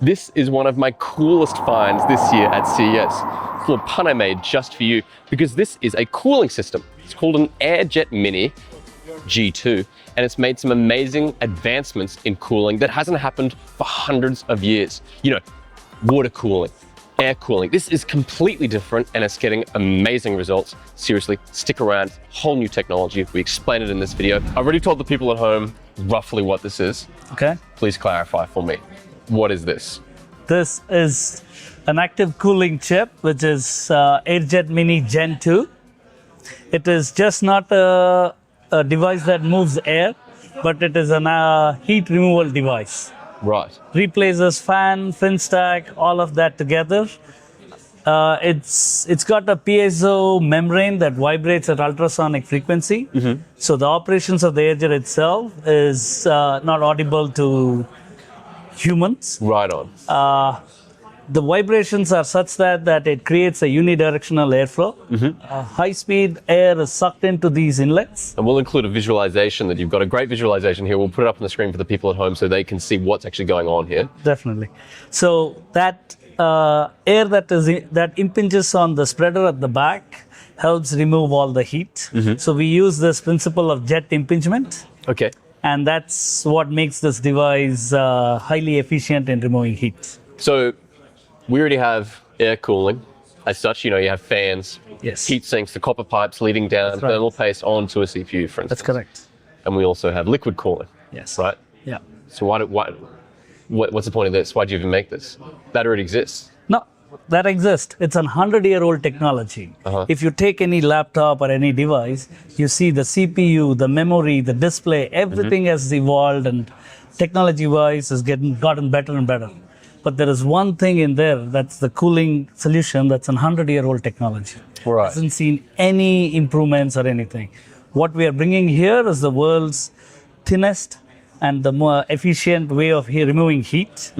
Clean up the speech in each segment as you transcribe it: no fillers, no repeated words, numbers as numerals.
This is one of my coolest finds this year at CES. It's a little pun I made just for you, because this is a cooling system. It's called an AirJet Mini G2, and it's made some amazing advancements in cooling that hasn't happened for hundreds of years. You know, water cooling, air cooling. This is completely different, and it's getting amazing results. Seriously, stick around. Whole new technology. We explain it in this video. I've already told the people at home roughly what this is. Okay. Please clarify for me. What is this? This is an active cooling chip, which is AirJet Mini Gen2. It is just not a device that moves air, but it is a heat removal device. Right. Replaces fan, fin stack, all of that together. It's got a piezo membrane that vibrates at ultrasonic frequency. So the operations of the AirJet itself is not audible to humans. Right on. The vibrations are such that it creates a unidirectional airflow. High-speed air is sucked into these inlets. And we'll include a visualization that you've got a great visualization here. We'll put it up on the screen for the people at home so they can see what's actually going on here. Definitely. So that air that impinges on the spreader at the back helps remove all the heat. So we use this principle of jet impingement. Okay. And that's what makes this device highly efficient in removing heat. So we already have air cooling. As such, you know, you have fans, Yes. heat sinks, the copper pipes leading down That's right. thermal paste onto a CPU, for instance. That's correct. And we also have liquid cooling. Yes. Right? Yeah. So what's the point of this? Why do you even make this? That already exists. No, that exists. It's a 100-year-old technology. If you take any laptop or any device, you see the CPU, the memory, the display, everything has evolved, and technology-wise has gotten better and better. But there is one thing in there, that's the cooling solution, that's a 100-year-old technology. Right. Hasn't seen any improvements or anything. What we are bringing here is the world's thinnest and the more efficient way of removing heat,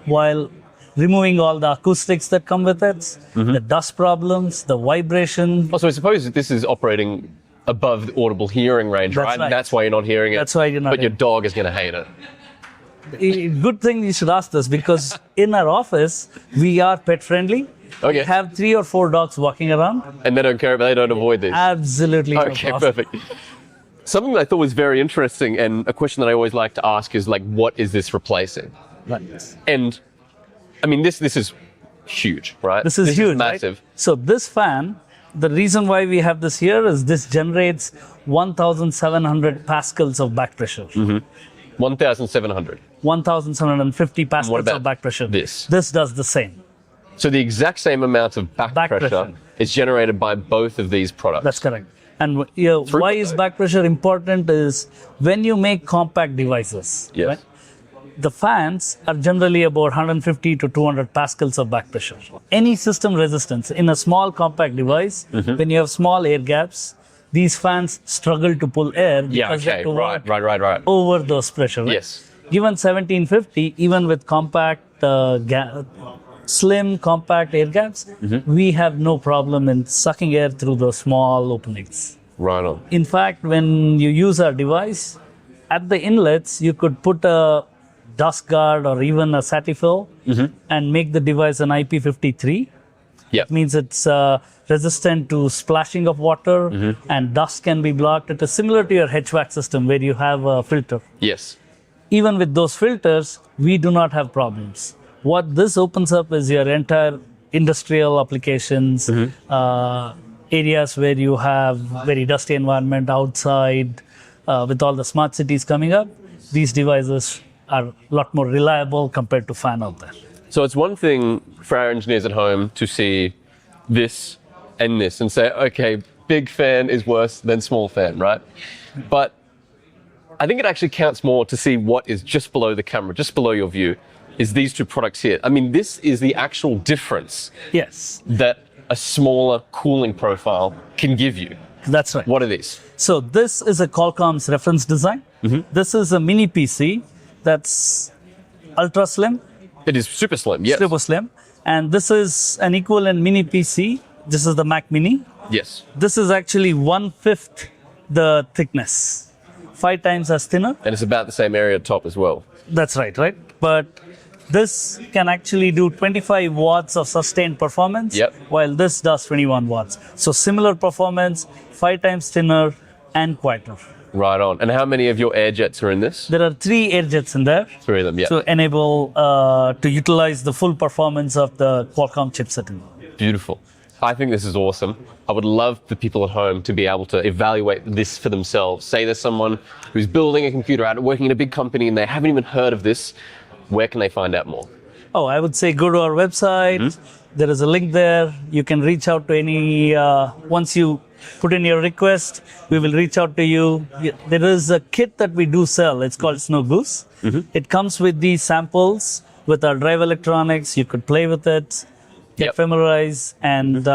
while removing all the acoustics that come with it, the dust problems, the vibration. Oh, so I suppose that this is operating above the audible hearing range, That's right? right. And that's why you're not hearing it. That's why you're not But your hearing dog is going to hate it. Good thing you should ask this, because in our office, we are pet friendly. Okay. We have 3 or 4 dogs walking around. And they don't care, but they don't avoid this. Absolutely no Okay, problem. perfect. Something that I thought was very interesting, and a question that I always like to ask is, like, what is this replacing? Right. And I mean, this is huge, right? This is huge, massive. right? So this fan, the reason why we have this here is this generates 1,700 pascals of back pressure. 1,700. 1,750 What pascals about of back pressure. this? This does the same. So the exact same amount of back pressure pressure. is generated by both of these products. That's correct. And why is back pressure important is when you make compact devices, Yes. right? The fans are generally about 150 to 200 pascals of back pressure. Any system resistance in a small compact device, when you have small air gaps, these fans struggle to pull air because Yeah, they okay, have to work right. over those pressure. Right? Yes. Given 1750, even with compact, slim compact air gaps, we have no problem in sucking air through those small openings. Right on. In fact, when you use our device, at the inlets, you could put a dust guard or even a Satifil and make the device an IP53. Yeah. It means it's resistant to splashing of water and dust can be blocked. It is similar to your HVAC system where you have a filter. Yes. Even with those filters, we do not have problems. What this opens up is your entire industrial applications, areas where you have very dusty environment outside, with all the smart cities coming up. These devices are a lot more reliable compared to fan out there. So it's one thing for our engineers at home to see this and say, okay, big fan is worse than small fan, right? But I think it actually counts more to see what is just below the camera, just below your view, is these two products here. I mean, this is the actual difference Yes, that a smaller cooling profile can give you. that's right. What are these? So this is a Qualcomm's reference design. This is a mini PC that's ultra slim, It is super slim, yes. super slim. And this is an equivalent mini PC. This is the Mac Mini. Yes. This is actually 1/5 the thickness, 5 times as thinner. And it's about the same area top as well. That's right? But This can actually do 25 watts of sustained performance, Yep. while this does 21 watts. So similar performance, 5 times thinner and quieter. Right on. And how many of your AirJets are in this? There are 3 AirJets in there 3 of them, yeah. to enable to utilize the full performance of the Qualcomm chipset. Beautiful. I think this is awesome. I would love the people at home to be able to evaluate this for themselves. Say there's someone who's building a computer out, working in a big company, and they haven't even heard of this. Where can they find out more? Oh, I would say go to our website. There is a link there. You can reach out to any, once you put in your request, we will reach out to you. There is a kit that we do sell. It's called Snow Goose. It comes with these samples with our drive electronics. You could play with it, get familiarized, and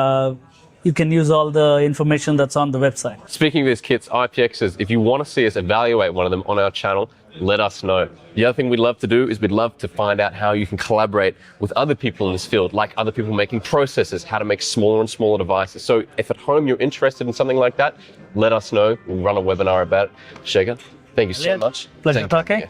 you can use all the information that's on the website. Speaking of these kits, ipX says if you want to see us evaluate one of them on our channel, let us know. The other thing we'd love to do is we'd love to find out how you can collaborate with other people in this field, like other people making processors, how to make smaller and smaller devices. So if at home you're interested in something like that, let us know. We'll run a webinar about it. Shekhar, thank you so much. Pleasure Thank talking. you.